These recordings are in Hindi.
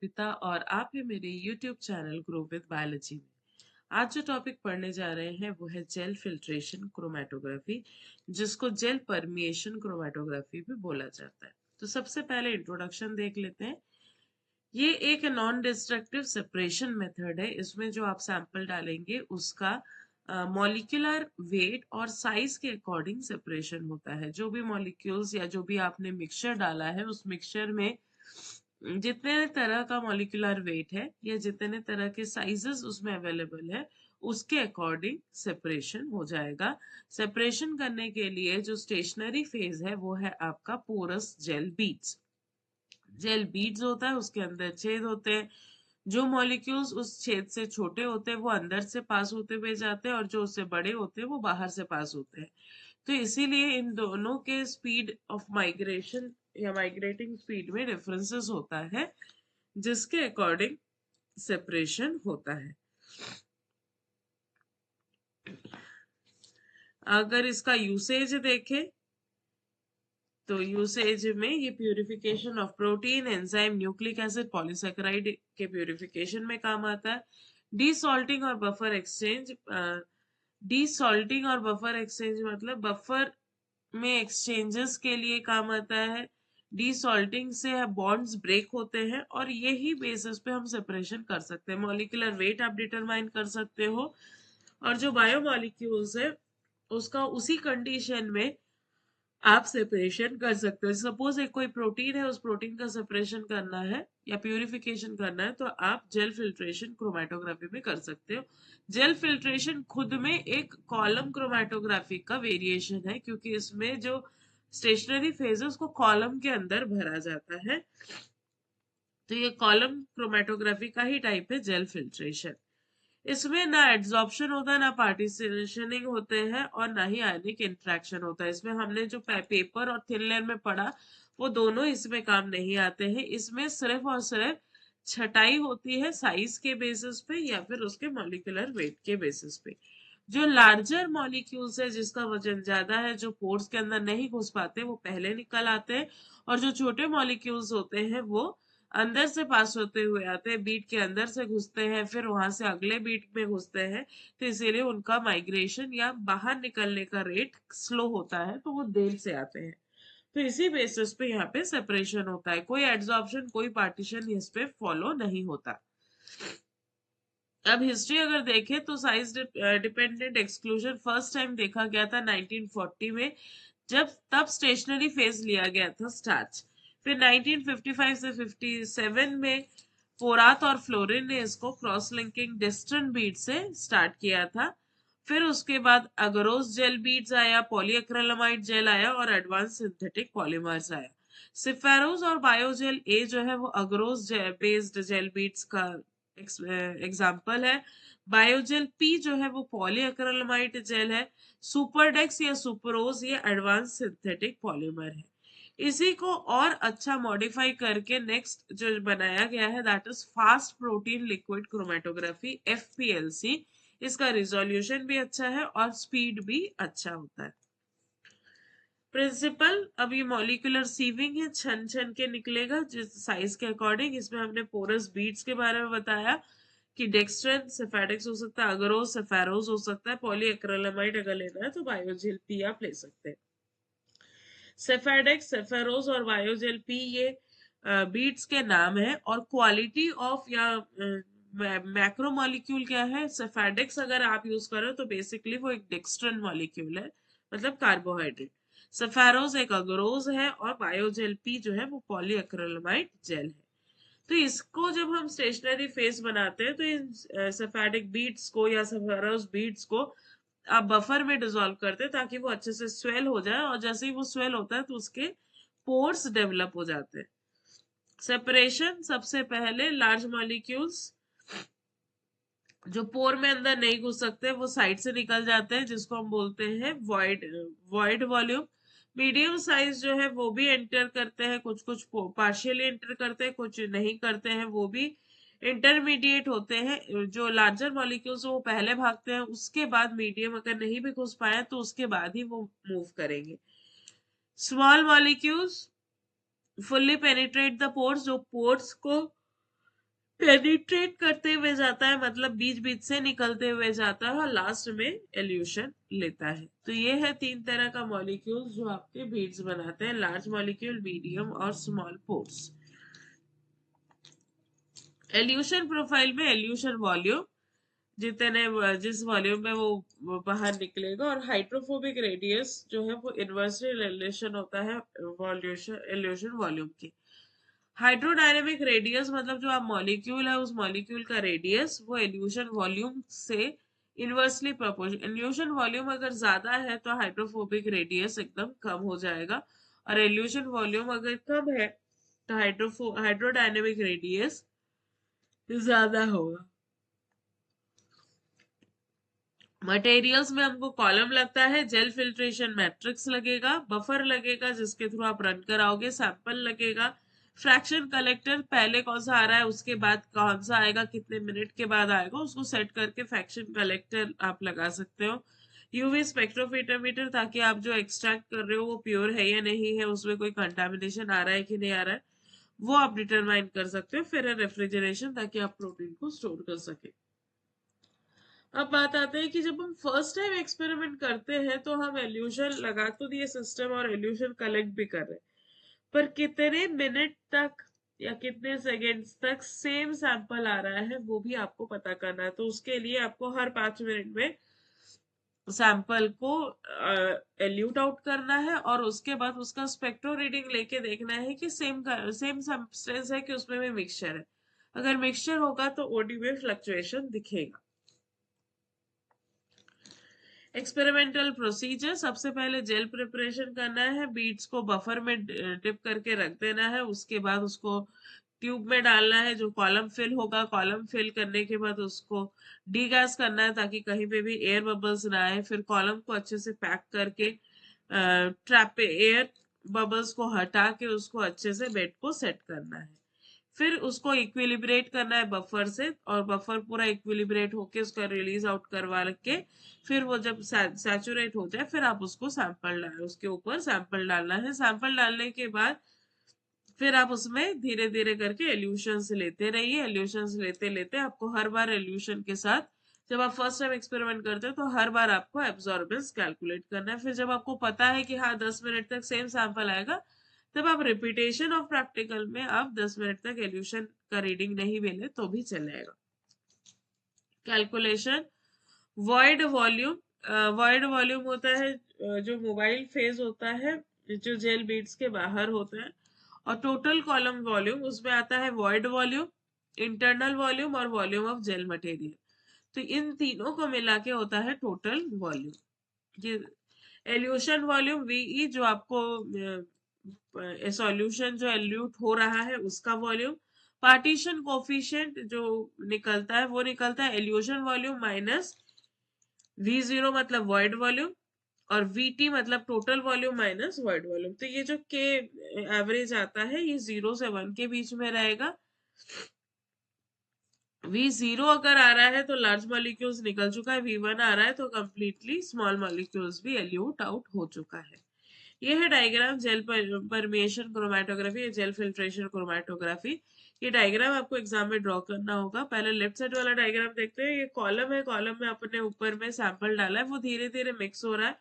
अर्पिता और आप है मेरे YouTube channel grow with biology में। आज जो टॉपिक पढ़ने जा रहे हैं वो है जेल फिल्ट्रेशन क्रोमेटोग्राफी, जिसको जेल परमिएशन क्रोमेटोग्राफी भी बोला जाता है। तो सबसे पहले इंट्रोडक्शन देख लेते हैं। ये एक नॉन डिस्ट्रक्टिव सेपरेशन मेथड है। इसमें जो आप सैंपल डालेंगे उसका मॉलिक्यूलर वेट और साइज के अकॉर्डिंग सेपरेशन होता है। जो भी मॉलिक्यूल्स या जो भी आपने मिक्सचर डाला है उस मिक्सचर में जितने तरह का मॉलिक्यूलर वेट है या जितने तरह के साइजेस उसमें अवेलेबल है उसके अकॉर्डिंग सेपरेशन हो जाएगा। सेपरेशन करने के लिए जो स्टेशनरी फेज है वो है आपका porous gel beads. Gel beads होता है, उसके अंदर छेद होते हैं। जो मॉलिक्यूल्स उस छेद से छोटे होते हैं वो अंदर से पास होते हुए जाते हैं और जो उससे बड़े होते हैं वो बाहर से पास होते हैं। तो इसीलिए इन दोनों के स्पीड ऑफ माइग्रेशन या माइग्रेटिंग स्पीड में डिफरेंसेस होता है, जिसके अकॉर्डिंग सेपरेशन होता है। अगर इसका यूसेज देखें तो यूसेज में ये purification of protein, enzyme, nucleic acid, polysaccharide के प्यूरिफिकेशन में काम आता है। डीसॉल्टिंग और बफर एक्सचेंज। डीसॉल्टिंग और बफर एक्सचेंज मतलब बफर में एक्सचेंजेस के लिए काम आता है। डीसॉल्टिंग से बॉन्ड्स ब्रेक होते हैं और यही बेसिस पे हम सेपरेशन कर सकते हैं। मॉलिक्यूलर वेट आप डिटरमाइन कर सकते हो और जो बायोमॉलिक्यूल्स है उसका उसी कंडीशन में आप सेपरेशन कर सकते हो। सपोज एक कोई प्रोटीन है, उस प्रोटीन का सेपरेशन करना है या प्यूरिफिकेशन करना है तो आप जेल फिल्ट्रेशन क्रोमेटोग्राफी में कर सकते हो। जेल फिल्ट्रेशन खुद में एक कॉलम क्रोमेटोग्राफी का वेरिएशन है, क्योंकि इसमें जो स्टेशनरी फेज है उसको कॉलम के अंदर भरा जाता है। तो ये कॉलम क्रोमेटोग्राफी का ही टाइप है जेल फिल्ट्रेशन। इसमें ना एड्सॉर्प्शन होता है, ना पार्टीशनिंग होते हैं और ना ही आयनिक इंट्रैक्शन होता है। इसमें हमने जो पेपर और थिन लेयर में पढ़ा वो दोनों इसमें काम नहीं आते हैं। इसमें सिर्फ और सिर्फ छटाई होती है साइज के बेसिस पे या फिर उसके मॉलिक्यूलर वेट के बेसिस पे। जो लार्जर मॉलिक्यूल्स है जिसका वजन ज्यादा है, जो पोर्स के अंदर नहीं घुस पाते, वो पहले निकल आते हैं और जो छोटे मॉलिक्यूल्स होते हैं वो अंदर से पास होते हुए आते हैं, बीट के अंदर से घुसते हैं, फिर वहां से अगले बीट में घुसते हैं। तो इसीलिए उनका माइग्रेशन या बाहर निकलने का रेट स्लो होता है, तो वो देर से आते हैं। तो इसी बेसिस पे यहाँ पे सेपरेशन होता है। कोई एड्सॉर्प्शन, कोई पार्टीशन इस पे फॉलो नहीं होता। अब हिस्ट्री अगर देखें तो size dependent exclusion first time देखा गया था 1940 में, जब तब स्टेशनरी फेज लिया गया था स्टार्च। फिर 1955 से 57 में पोरात और फ्लोरिन ने इसको क्रॉस लिंकिंग डिस्टेंट बीड से स्टार्ट किया था। फिर उसके बाद अगरोस जेल बीड्स आया, पॉलीएक्रिलामाइड जेल आया और एडवांस सिंथेटिक पॉलीमर्स आया। सिफेरोज और बायोजेल ए जो है वो अगरोस बेस्ड जेल बीड्स का एग्जाम्पल है। बायोजेल पी जो है वो पॉलीएक्रिलामाइड जेल है। सुपरडेक्स या सुपरोज ये एडवांस सिंथेटिक पॉलीमर है। इसी को और अच्छा मॉडिफाई करके नेक्स्ट जो बनाया गया है that is fast protein liquid chromatography, FPLC। इसका रिजोल्यूशन भी अच्छा है और स्पीड भी अच्छा होता है। प्रिंसिपल, अब ये मॉलिक्यूलर सीविंग है, छन छन के निकलेगा जिस साइज के अकॉर्डिंग। इसमें हमने पोरस बीड्स के बारे में बताया कि डेक्स्ट्रिन सेफेडेक्स हो सकता है, अगरोस सेफेरोज हो सकता है, पॉलीएक्रिलामाइड अगर लेना है तो बायोजेल पी आप ले सकते हैं। सेफेडेक्स, सेफेरोज और बायोजेल पी ये बीड्स के नाम है। और क्वालिटी ऑफ या मैक्रो मॉलिक्यूल क्या है, सेफेडेक्स अगर आप यूज करो तो बेसिकली वो एक डेक्स्ट्रिन मॉलिक्यूल है, मतलब कार्बोहाइड्रेट। सेफेरोज एक अगरोज है और बायोजेल पी जो है वो पॉलीएक्रिलामाइड जेल है। तो इसको जब हम स्टेशनरी फेस बनाते हैं तो इन सेफेडिक बीड्स को या सेफेरोज बीड्स को आप बफर में डिसॉल्व करते हैं ताकि वो अच्छे से स्वेल हो जाए, और जैसे ही वो स्वेल होता है तो उसके पोर्स डेवलप हो जाते हैं। सेपरेशन, सबसे पहले लार्ज मॉलिक्यूल्स जो पोर में अंदर नहीं घुस सकते वो साइड से निकल जाते हैं, जिसको हम बोलते हैं void void volume. Medium size जो है वो भी एंटर करते हैं, कुछ कुछ पार्शियली एंटर करते हैं, कुछ नहीं करते हैं, वो भी इंटरमीडिएट होते हैं। जो लार्जर मॉलिक्यूल्स वो पहले भागते हैं, उसके बाद मीडियम अगर नहीं भी घुस पाए तो उसके बाद ही वो मूव करेंगे। Small molecules fully penetrate the pores, जो पोर्स को पेनिट्रेट करते हुए जाता है, मतलब बीच बीच से निकलते हुए जाता है और लास्ट में एल्यूशन लेता है। तो ये है 3 तरह का मॉलिक्यूल जो आपके बीड्स बनाते हैं, लार्ज मॉलिक्यूल, मीडियम और स्मॉल पोर्स। एल्यूशन प्रोफाइल में एल्यूशन वॉल्यूम, जितने जिस वॉल्यूम में वो बाहर निकलेगा, और हाइड्रोफोबिक रेडियस जो है वो इनवर्सली रिलेशन होता है एल्यूशन वॉल्यूम की। हाइड्रोडायनेमिक रेडियस मतलब जो आप मॉलिक्यूल है उस मॉलिक्यूल का रेडियस वो एल्यूशन वॉल्यूम से इनवर्सली प्रोपोर्शनल। एल्यूशन वॉल्यूम अगर ज्यादा है तो हाइड्रोफोबिक रेडियस एकदम कम हो जाएगा, और एल्यूशन वॉल्यूम अगर कम है तो हाइड्रोडायनेमिक रेडियस ज्यादा होगा। मटेरियल्स में हमको कॉलम लगता है, जेल फिल्ट्रेशन मैट्रिक्स लगेगा, बफर लगेगा जिसके थ्रू आप रन कराओगे, सैंपल लगेगा, फ्रैक्शन कलेक्टर पहले कौन सा आ रहा है उसके बाद कौन सा आएगा, कितने मिनट के बाद आएगा उसको सेट करके फ्रैक्शन कलेक्टर आप लगा सकते हो। यूवी स्पेक्ट्रोमीटर ताकि आप जो एक्सट्रैक्ट कर रहे हो वो प्योर है या नहीं है, उसमें कोई कंटामिनेशन आ रहा है कि नहीं आ रहा है, वो आप डिटरमाइन कर सकते हो। फिर रेफ्रिजरेशन ताकि आप प्रोटीन को स्टोर कर सके। अब बात आते हैं कि जब हम फर्स्ट टाइम एक्सपेरिमेंट करते हैं तो हम एल्यूशन लगा तो दिए सिस्टम और एल्यूशन कलेक्ट भी कर रहे हैं, पर कितने मिनट तक या कितने सेकेंड्स तक सेम सैंपल आ रहा है वो भी आपको पता करना है। तो उसके लिए आपको हर 5 मिनट में सैंपल को एल्यूट आउट करना है और उसके बाद उसका स्पेक्ट्रो रीडिंग लेके देखना है कि सेम सब्सटेंस है कि उसमें भी मिक्सचर है। अगर मिक्सचर होगा तो ओडी में फ्लक्चुएशन दिखेगा। एक्सपेरिमेंटल प्रोसीजर, सबसे पहले जेल प्रिपरेशन करना है, बीड्स को बफर में डिप करके रख देना है, उसके बाद उसको ट्यूब में डालना है जो कॉलम फिल होगा। कॉलम फिल करने के बाद उसको डी गैस करना है ताकि कहीं पे भी एयर बबल्स ना आए। फिर कॉलम को अच्छे से पैक करके ट्रैप पे एयर बबल्स को हटा के उसको अच्छे से बेड को सेट करना है। फिर उसको इक्विलिब्रेट करना है बफर से, और बफर पूरा इक्विलिब्रेट होके उसका रिलीज आउट करवा के फिर वो जब सैचुरेट हो जाए फिर आप उसको सैंपल डालें, उसके ऊपर सैंपल डालना है। सैंपल डालने के बाद फिर आप उसमें धीरे धीरे करके एल्यूशन लेते रहिए। एल्यूशन लेते लेते आपको हर बार एल्यूशन के साथ, जब आप फर्स्ट टाइम एक्सपेरिमेंट करते हो तो हर बार आपको एब्जॉर्बेंस कैलकुलेट करना है। फिर जब आपको पता है कि हाँ 10 मिनट तक सेम सैंपल आएगा, तब आप रिपीटेशन ऑफ प्रैक्टिकल में आप 10 मिनट तक एल्यूशन का रीडिंग नहीं भी ले तो भी चलेगा। Calculation, void volume, void volume होता है जो मोबाइल फेज होता है जो जेल बीड्स के बाहर होता है, और टोटल कॉलम वॉल्यूम उसमें आता है वॉइड वॉल्यूम, इंटरनल वॉल्यूम और वॉल्यूम ऑफ जेल मटेरियल। तो इन तीनों को मिला के होता है टोटल वॉल्यूम। ये एल्यूशन वॉल्यूम वीई जो आपको सॉल्यूशन जो एल्यूट हो रहा है उसका वॉल्यूम। पार्टीशन कोफिशिएंट जो निकलता है वो निकलता है एल्यूशन वॉल्यूम माइनस V0 मतलब वॉइड वॉल्यूम, और VT मतलब total volume minus void volume. तो ये जो के एवरेज आता है ये 0 से 1 के बीच में रहेगा। V0 अगर आ रहा है तो लार्ज मॉलिक्यूल्स निकल चुका है, V1 आ रहा है तो कंप्लीटली स्मॉल मॉलिक्यूल्स भी एल्यूट आउट हो चुका है। ये है diagram gel permeation chromatography, gel filtration chromatography. ये डायग्राम आपको एग्जाम में ड्रॉ करना होगा। पहले लेफ्ट साइड वाला डायग्राम देखते हैं। ये कॉलम है, कॉलम में अपने ऊपर में सैंपल डाला है, वो धीरे धीरे मिक्स हो रहा है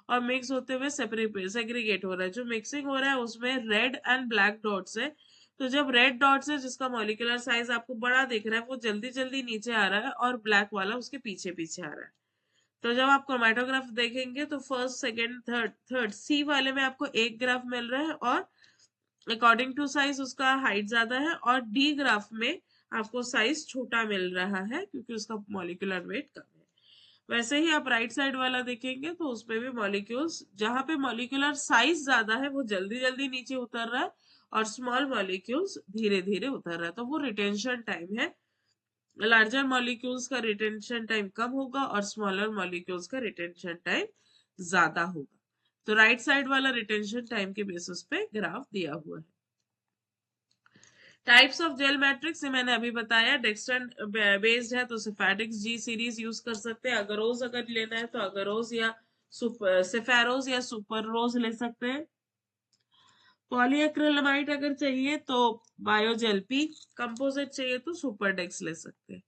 और मिक्स होते हुए सेग्रीगेट हो रहा है। जो मिक्सिंग हो रहा है उसमें रेड एंड ब्लैक डॉट्स है। तो जब रेड डॉट्स है जिसका मॉलिक्यूलर साइज आपको बड़ा दिख रहा है वो जल्दी जल्दी नीचे आ रहा है, और ब्लैक वाला उसके पीछे पीछे आ रहा है। तो जब आप क्रोमेटोग्राफ देखेंगे तो first second third third C वाले में आपको एक ग्राफ मिल रहा है और अकॉर्डिंग टू साइज उसका हाइट ज्यादा है, और डी ग्राफ में आपको साइज छोटा मिल रहा है क्योंकि उसका मॉलिक्यूलर वेट कम है। वैसे ही आप राइट साइड वाला देखेंगे तो उसमें भी मॉलिक्यूल्स जहां पे मॉलिक्यूलर साइज ज्यादा है वो जल्दी जल्दी नीचे उतर रहा है, और स्मॉल मॉलिक्यूल्स धीरे धीरे उतर रहा है। तो वो रिटेंशन टाइम है। लार्जर मॉलिक्यूल्स का रिटेंशन टाइम कम होगा और स्मॉलर मॉलिक्यूल्स का रिटेंशन टाइम ज्यादा होगा। तो राइट साइड वाला रिटेंशन टाइम के बेसिस पे ग्राफ दिया हुआ है। टाइप्स ऑफ जेल मैट्रिक्स मैंने अभी बताया, डेक्स्ट्रन बेस्ड है तो सिफेटिक्स जी सीरीज यूज कर सकते हैं। अगरोज अगर लेना है तो अगरोज या सिफेरोज या सुपररोज ले सकते हैं। पॉलीएक्रिलामाइड अगर चाहिए तो बायोजेल पी, कंपोजिट चाहिए तो सुपरडेक्स ले सकते हैं।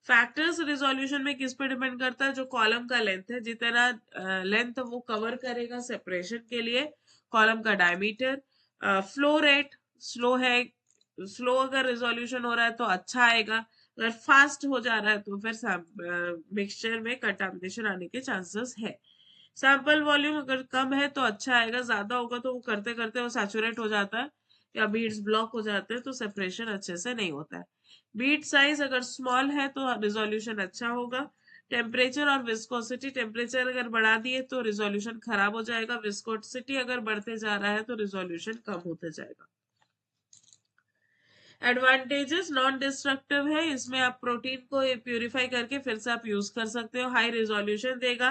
फैक्टर्स रिजोल्यूशन में किस पे डिपेंड करता है? जो कॉलम का लेंथ है, जितना लेंथ वो कवर करेगा सेपरेशन के लिए, कॉलम का डायमीटर, फ्लो रेट, स्लो है, स्लो अगर रिजोल्यूशन हो रहा है तो अच्छा आएगा, अगर फास्ट हो जा रहा है तो फिर मिक्सचर में कंटामिनेशन आने के चांसेस है। सैंपल वॉल्यूम अगर कम है तो अच्छा आएगा, ज्यादा होगा तो वो करते करते वो सैचुरेट हो जाता है या बीड्स ब्लॉक हो जाते हैं तो सेपरेशन अच्छे से नहीं होता है। बीड साइज अगर स्मॉल है तो रिजोल्यूशन अच्छा होगा। टेम्परेचर और विस्कोसिटी, टेम्परेचर अगर बढ़ा दिए तो रिजोल्यूशन खराब हो जाएगा, विस्कोसिटी अगर बढ़ते जा रहा है तो रिजोल्यूशन कम होते जाएगा। एडवांटेजेस नॉन डिस्ट्रक्टिव है, इसमें आप प्रोटीन को प्यूरिफाई करके फिर से आप यूज कर सकते हो, हाई रिजोल्यूशन देगा,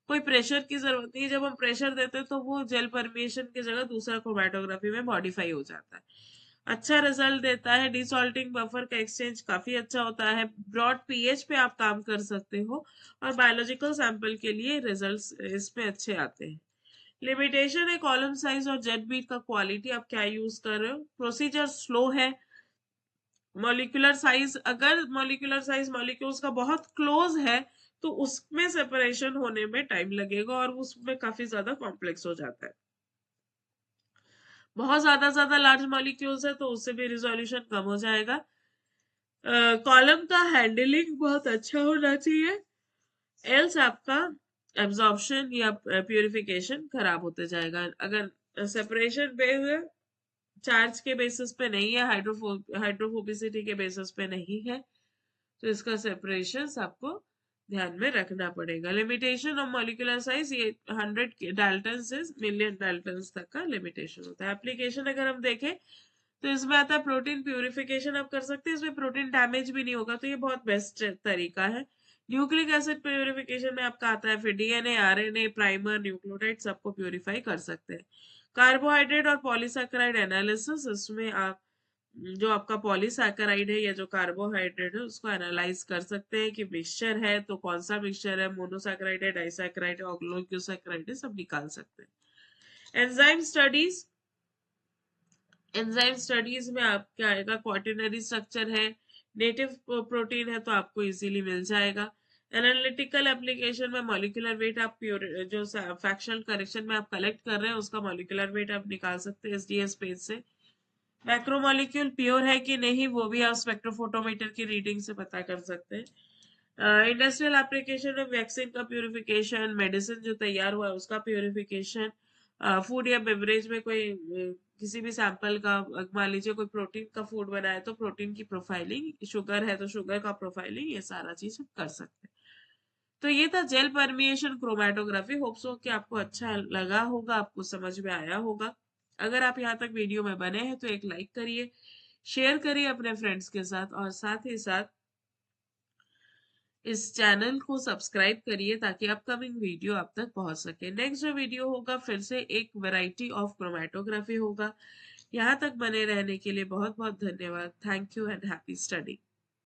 कोई प्रेशर की जरूरत नहीं है, जब हम प्रेशर देते हैं तो वो जेल परमिशन की जगह दूसरा क्रोमेटोग्राफी में मॉडिफाई हो जाता है, अच्छा रिजल्ट देता है। डिसॉल्टिंग बफर का एक्सचेंज काफी अच्छा होता है, ब्रॉड पीएच पे आप काम कर सकते हो और बायोलॉजिकल सैंपल के लिए रिजल्ट्स इसमें अच्छे आते हैं। लिमिटेशन है कॉलम साइज और जेट बीट का क्वालिटी, आप क्या यूज कर रहे हो। प्रोसीजर स्लो है। मॉलिक्यूलर साइज, अगर मॉलिक्यूलर साइज मॉलिक्यूल्स का बहुत क्लोज है तो उसमें सेपरेशन होने में टाइम लगेगा और उसमें काफी ज्यादा कॉम्प्लेक्स हो जाता है। बहुत ज्यादा लार्ज मॉलिक्यूल्स है तो उससे भी रिजोल्यूशन कम हो जाएगा। कॉलम का हैंडलिंग बहुत अच्छा होना चाहिए, एल्स आपका एब्जॉर्प्शन या प्यूरिफिकेशन खराब होते जाएगा। अगर सेपरेशन बेस चार्ज के बेसिस पे नहीं है, हाइड्रोफोबिसिटी के बेसिस पे नहीं है, तो इसका सेपरेशन आपको ध्यान में रखना पड़ेगा। लिमिटेशन ऑफ मॉलिक्यूलर साइज, ये 100 डाल्टन से मिलियन डाल्टन तक का लिमिटेशन होता है। एप्लीकेशन अगर हम देखें तो इसमें आता है प्रोटीन प्यूरिफिकेशन आप कर सकते हैं, इसमें प्रोटीन डैमेज भी नहीं होगा, तो ये बहुत बेस्ट तरीका है। न्यूक्लिक एसिड प्यूरिफिकेशन में आपका आता है, फिर डीएनए, आरएनए, प्राइमर, न्यूक्लियोटाइड सबको प्यूरिफाई कर सकते हैं। कार्बोहाइड्रेट और पॉलीसैकेराइड एनालिसिस, इसमें आप जो आपका पॉलीसैकेराइड है या जो कार्बोहाइड्रेट है उसको एनालाइज कर सकते हैं कि मिक्सचर है तो कौन सा मिक्सचर है, मोनोसैकेराइड है, डाइसैकेराइड है, ऑलिगोसैकेराइड है, सब निकाल सकते हैं। एंजाइम स्टडीज, एंजाइम स्टडीज में आपका आएगा क्वार्टिनरी स्ट्रक्चर है, नेटिव प्रोटीन है तो आपको इजीली मिल जाएगा। एनालिटिकल एप्लीकेशन में मॉलिक्यूलर वेट आप जो फ्रैक्शनल करेक्शन में आप कलेक्ट कर रहे हैं उसका मॉलिक्यूलर वेट आप निकाल सकते हैं एसडीएस पेज से। मैक्रोमोलिक्यूल प्योर है कि नहीं वो भी आप स्पेक्ट्रोफोटोमीटर की रीडिंग से पता कर सकते हैं। इंडस्ट्रियल एप्लीकेशन में वैक्सीन का प्यूरिफिकेशन, मेडिसिन जो तैयार हुआ है उसका प्यूरिफिकेशन, फूड या बेवरेज में कोई किसी भी सैंपल का, मान लीजिए कोई प्रोटीन का फूड बनाए तो प्रोटीन की प्रोफाइलिंग, शुगर है तो शुगर का प्रोफाइलिंग, ये सारा चीज हम कर सकते हैं। तो ये था gel permeation chromatography. Hope so कि आपको अच्छा लगा होगा, आपको समझ में आया होगा। अगर आप यहाँ तक वीडियो में बने हैं तो एक लाइक करिए, शेयर करिए अपने फ्रेंड्स के साथ और साथ ही साथ इस चैनल को सब्सक्राइब करिए ताकि अपकमिंग वीडियो आप तक पहुंच सके। नेक्स्ट जो वीडियो होगा फिर से एक वैरायटी ऑफ क्रोमेटोग्राफी होगा। यहाँ तक बने रहने के लिए बहुत बहुत धन्यवाद। Thank you and happy study.